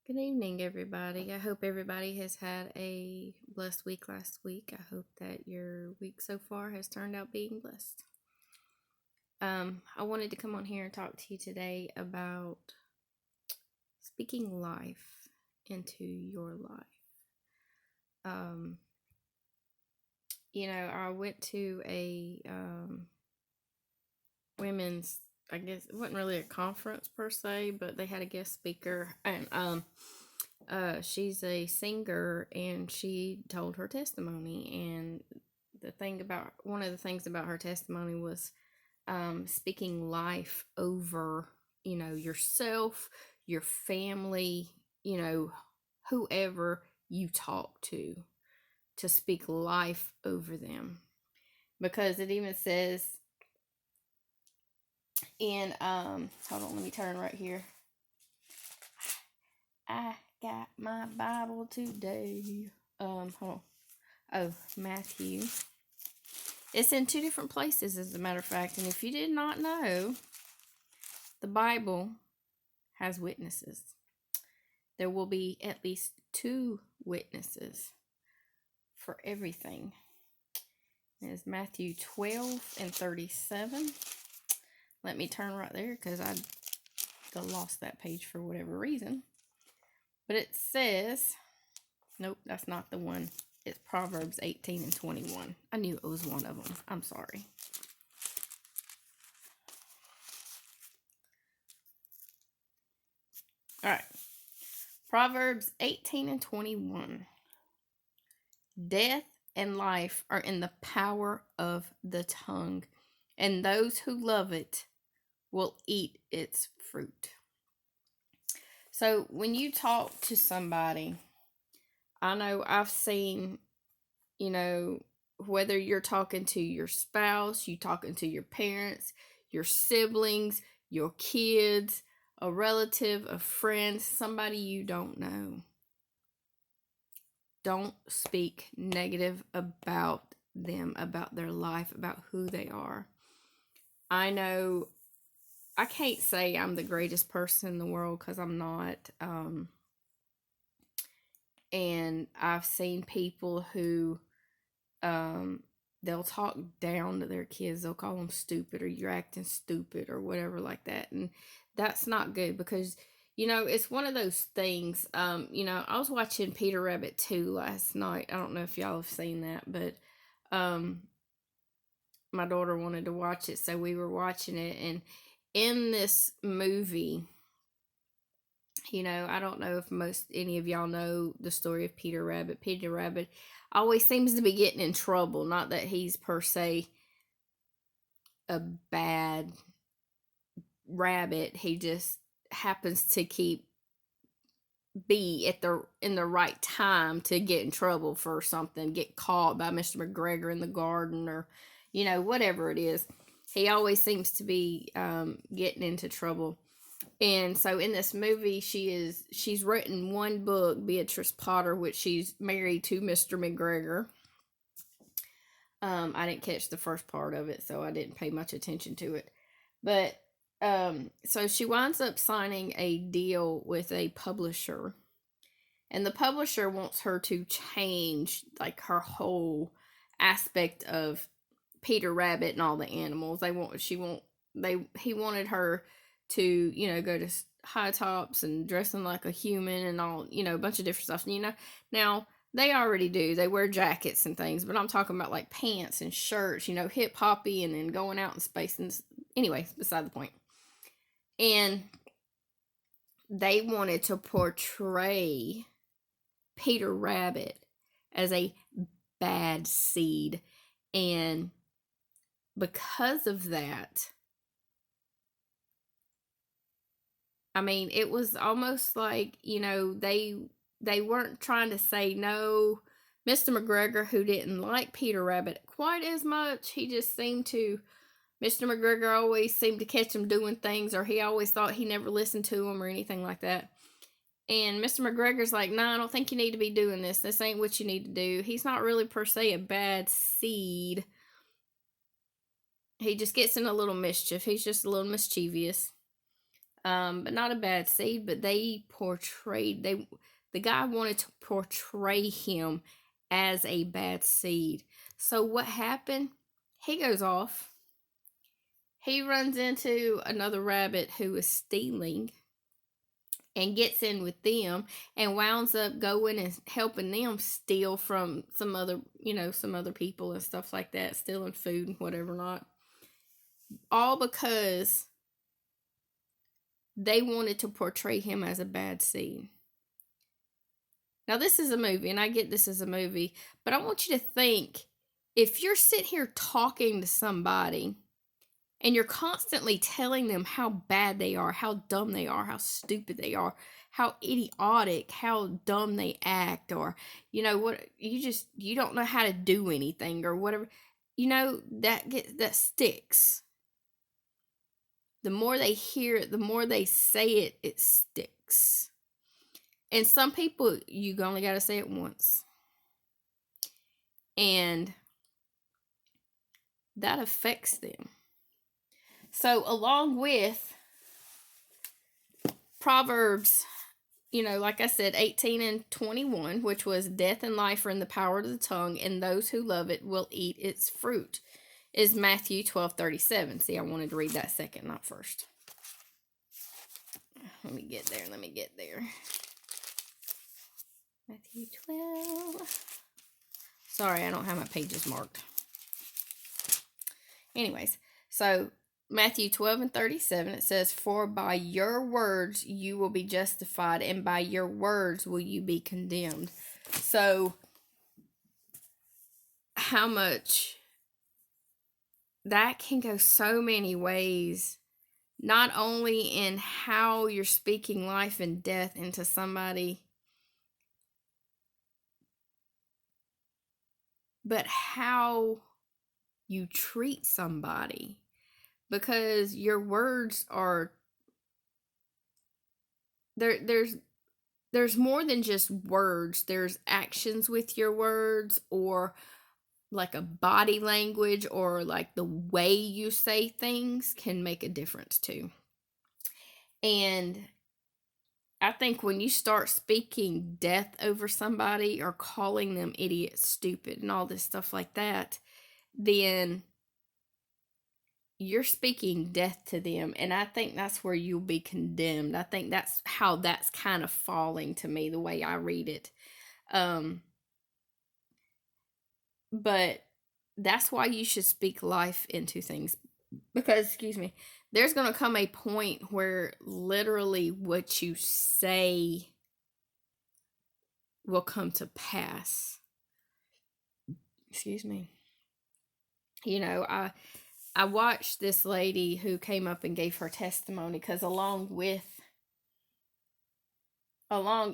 Good evening, everybody. I hope everybody has had a blessed week last week. I hope that your week so far has turned out being blessed. I wanted to come on here and talk to you today about speaking life into your life. Um, I went to a women's, I guess it wasn't really a conference per se, but they had a guest speaker, and she's a singer, and she told her testimony. And one of the things about her testimony was speaking life over, yourself, your family, whoever you talk to speak life over them. Because it even says in, hold on, let me turn right here. I got my Bible today. Hold on. Oh, Matthew. It's in two different places, as a matter of fact. And if you did not know, the Bible has witnesses. There will be at least two witnesses for everything. It's Matthew 12:37. Let me turn right there because I lost that page for whatever reason. But it says, nope, that's not the one. It's Proverbs 18:21. I knew it was one of them. I'm sorry. All right. Proverbs 18:21. Death and life are in the power of the tongue, and those who love it will eat its fruit. So when you talk to somebody, I know I've seen, whether you're talking to your spouse, you talking to your parents, your siblings, your kids, a relative, a friend, somebody you don't know. Don't speak negative about them, about their life, about who they are. I know I can't say I'm the greatest person in the world because I'm not. And I've seen people who they'll talk down to their kids. They'll call them stupid, or you're acting stupid, or whatever like that. And that's not good because, it's one of those things. I was watching Peter Rabbit 2 last night. I don't know if y'all have seen that, but my daughter wanted to watch it, so we were watching it. And in this movie, I don't know if any of y'all know the story of Peter Rabbit. Peter Rabbit always seems to be getting in trouble. Not that he's per se a bad rabbit. He just happens to be in the right time to get in trouble for something, get caught by Mr. McGregor in the garden, or whatever it is. He always seems to be getting into trouble. And so in this movie, she's written one book, Beatrice Potter, which she's married to Mr. McGregor. I didn't catch the first part of it, so I didn't pay much attention to it. But so she winds up signing a deal with a publisher, and the publisher wants her to change like her whole aspect of Peter Rabbit and all the animals. He wanted her to, go to high tops and dressing like a human and all, a bunch of different stuff. Now they already do. They wear jackets and things, but I'm talking about like pants and shirts, hip hoppy, and then going out in space. And anyway, beside the point. And they wanted to portray Peter Rabbit as a bad seed. And because of that, I mean, it was almost like, they weren't trying to say no. Mr. McGregor, who didn't like Peter Rabbit quite as much, Mr. McGregor always seemed to catch him doing things, or he always thought he never listened to him or anything like that. And Mr. McGregor's like, no, I don't think you need to be doing this. This ain't what you need to do. He's not really per se a bad seed. He just gets in a little mischief. He's just a little mischievous. but not a bad seed. But the guy wanted to portray him as a bad seed. So what happened? He goes off. He runs into another rabbit who is stealing and gets in with them and winds up going and helping them steal from some other, some other people and stuff like that, stealing food and whatever not. All because they wanted to portray him as a bad seed. Now, this is a movie, and I get this is a movie, but I want you to think, if you're sitting here talking to somebody and you're constantly telling them how bad they are, how dumb they are, how stupid they are, how idiotic, how dumb they act, or what, you don't know how to do anything or whatever, that sticks. The more they hear it, the more they say it, it sticks. And some people, you only got to say it once. And that affects them. So along with Proverbs, like I said, 18 and 21, which was death and life are in the power of the tongue, and those who love it will eat its fruit, is Matthew 12:37. See, I wanted to read that second, not first. Let me get there. Matthew 12. Sorry, I don't have my pages marked. Anyways, so Matthew 12 and 37, it says, "For by your words you will be justified, and by your words will you be condemned." So, how much that can go so many ways, not only in how you're speaking life and death into somebody, but how you treat somebody, because your words are there's more than just words. There's actions with your words, or like a body language, or like the way you say things can make a difference too. And I think when you start speaking death over somebody, or calling them idiot, stupid, and all this stuff like that, then you're speaking death to them. And I think that's where you'll be condemned. I think that's how that's kind of falling to me, the way I read it. But that's why you should speak life into things. Because, there's going to come a point where literally what you say will come to pass. I watched this lady who came up and gave her testimony, because along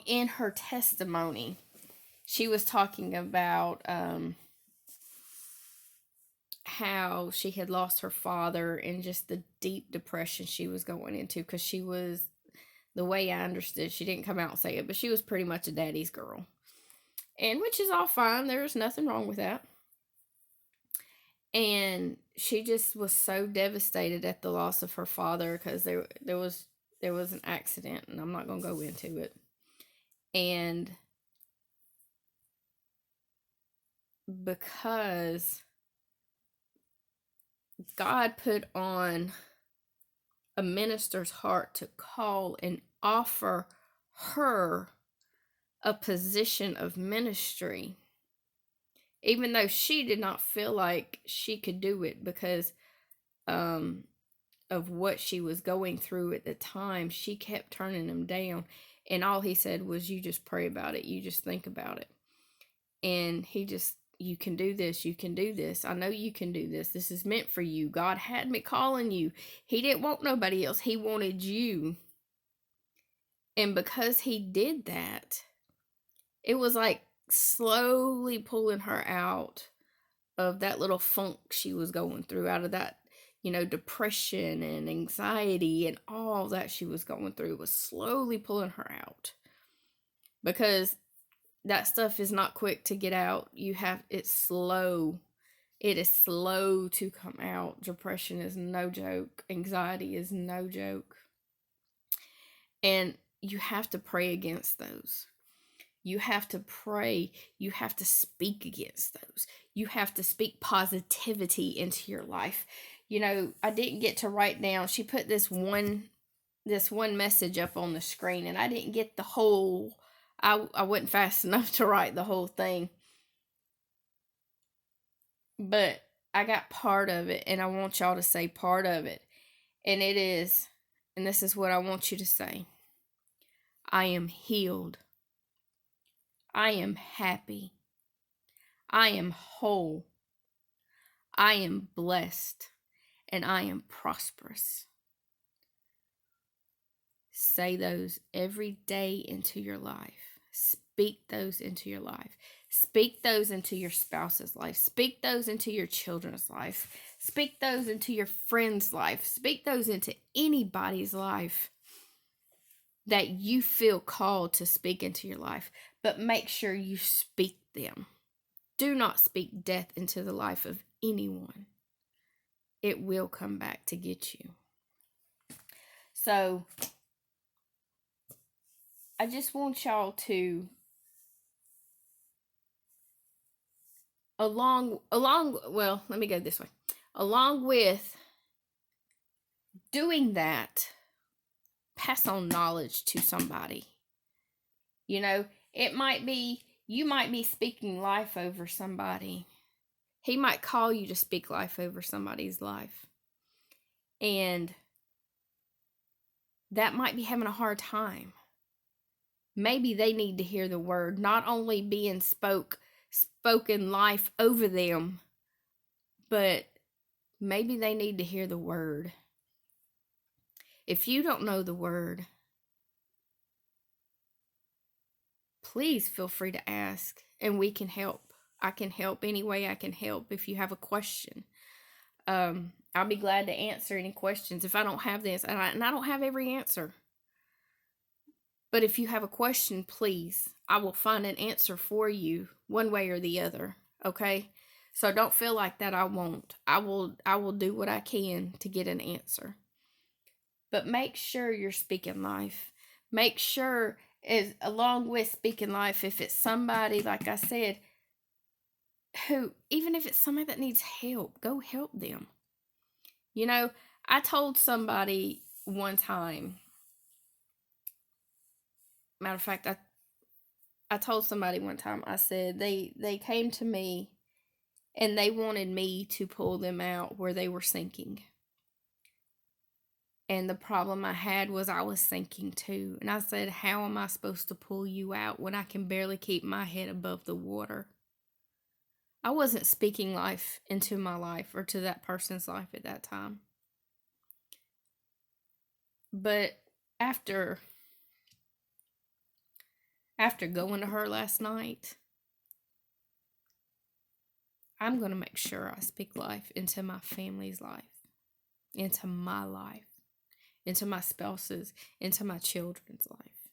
in her testimony, she was talking about how she had lost her father, and just the deep depression she was going into, because she was, the way I understood, she didn't come out and say it, but she was pretty much a daddy's girl, and which is all fine. There's nothing wrong with that. And she just was so devastated at the loss of her father, because there was an accident, and I'm not going to go into it. And because God put on a minister's heart to call and offer her a position of ministry, even though she did not feel like she could do it because of what she was going through at the time. She kept turning him down, and all he said was, "You just pray about it, you just think about it." And "You can do this, you can do this, I know you can do this, this is meant for you, God had me calling you." He didn't want nobody else, he wanted you. And because he did that, it was like slowly pulling her out of that little funk she was going through, out of that, depression and anxiety and all that she was going through, was slowly pulling her out. Because that stuff is not quick to get out. It's slow. It is slow to come out. Depression is no joke. Anxiety is no joke. And you have to pray against those. You have to pray. You have to speak against those. You have to speak positivity into your life. I didn't get to write down. She put this one message up on the screen, and I didn't get the whole. I wasn't fast enough to write the whole thing, but I got part of it, and I want y'all to say part of it. And it is, and this is what I want you to say: I am healed. I am happy. I am whole. I am blessed. And I am prosperous. Say those every day into your life. Speak those into your life. Speak those into your spouse's life. Speak those into your children's life. Speak those into your friend's life. Speak those into anybody's life that you feel called to speak into your life. But make sure you speak them. Do not speak death into the life of anyone. It will come back to get you. So, I just want y'all to, well, let me go this way. Along with doing that, pass on knowledge to somebody. It might be, you might be speaking life over somebody. He might call you to speak life over somebody's life. And that might be having a hard time. Maybe they need to hear the word, not only being spoken life over them, but maybe they need to hear the word. If you don't know the word, please feel free to ask, and we can help. I can help any way I can help if you have a question. I'll be glad to answer any questions if I don't have this, and I don't have every answer. But if you have a question, please, I will find an answer for you one way or the other, okay? So don't feel like that I won't. I will do what I can to get an answer. But make sure you're speaking life. Make sure, as along with speaking life, if it's somebody, like I said, who, even if it's somebody that needs help, go help them. I told somebody one time, matter of fact, I told somebody one time, I said, they came to me and they wanted me to pull them out where they were sinking. And the problem I had was I was sinking too. And I said, how am I supposed to pull you out when I can barely keep my head above the water? I wasn't speaking life into my life or to that person's life at that time. But after going to her last night, I'm going to make sure I speak life into my family's life, into my life, into my spouse's, into my children's life,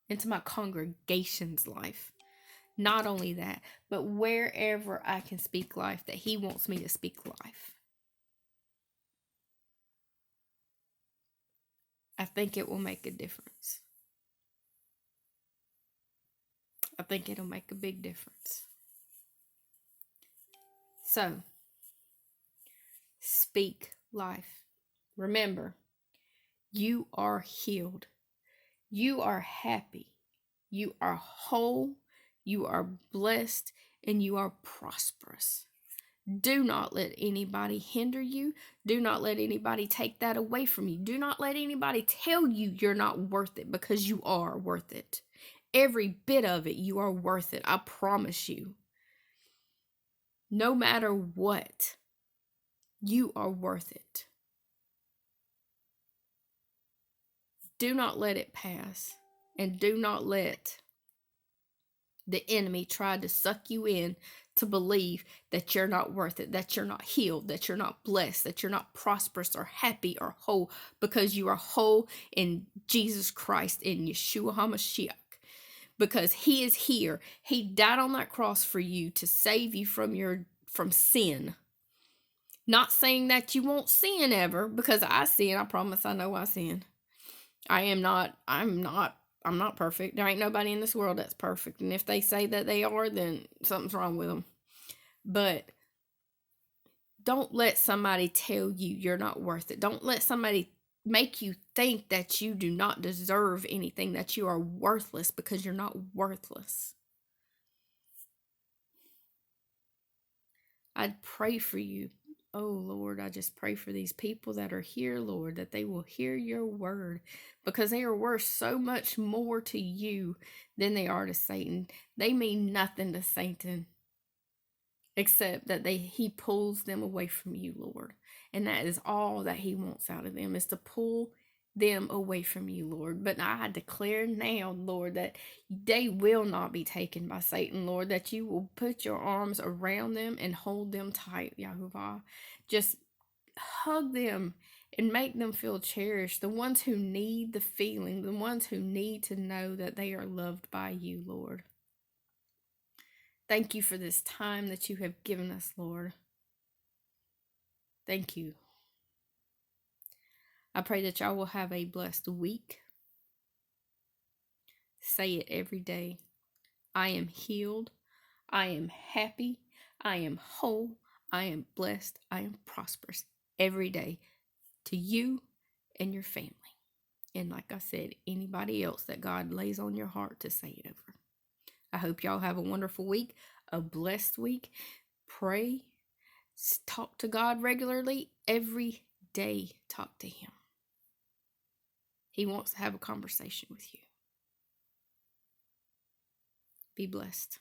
into my congregation's life. Not only that, but wherever I can speak life that He wants me to speak life. I think it will make a difference. I think it'll make a big difference. So, speak life. Remember, you are healed. You are happy. You are whole. You are blessed. And you are prosperous. Do not let anybody hinder you. Do not let anybody take that away from you. Do not let anybody tell you you're not worth it, because you are worth it. Every bit of it, you are worth it. I promise you. No matter what, you are worth it. Do not let it pass. And do not let the enemy try to suck you in to believe that you're not worth it, that you're not healed, that you're not blessed, that you're not prosperous or happy or whole, because you are whole in Jesus Christ, in Yeshua HaMashiach. Because He is here. He died on that cross for you to save you from sin. Not saying that you won't sin ever, because I sin. I promise I know I sin. I'm not perfect. There ain't nobody in this world that's perfect. And if they say that they are, then something's wrong with them. But don't let somebody tell you you're not worth it. Don't let somebody make you think that you do not deserve anything, that you are worthless, because you're not worthless. I'd pray for you. Oh Lord, I just pray for these people that are here, Lord, that they will hear your word, because they are worth so much more to you than they are to Satan. They mean nothing to Satan except that he pulls them away from you, Lord. And that is all that he wants out of them, is to pull them away from you, Lord. But I declare now, Lord, that they will not be taken by Satan, Lord, that you will put your arms around them and hold them tight, Yahuwah. Just hug them and make them feel cherished. The ones who need the feeling, the ones who need to know that they are loved by you, Lord. Thank you for this time that you have given us, Lord. Thank you. I pray that y'all will have a blessed week. Say it every day. I am healed. I am happy. I am whole. I am blessed. I am prosperous every day, to you and your family. And like I said, anybody else that God lays on your heart to say it over. I hope y'all have a wonderful week, a blessed week. Pray, talk to God regularly. Every day, talk to Him. He wants to have a conversation with you. Be blessed.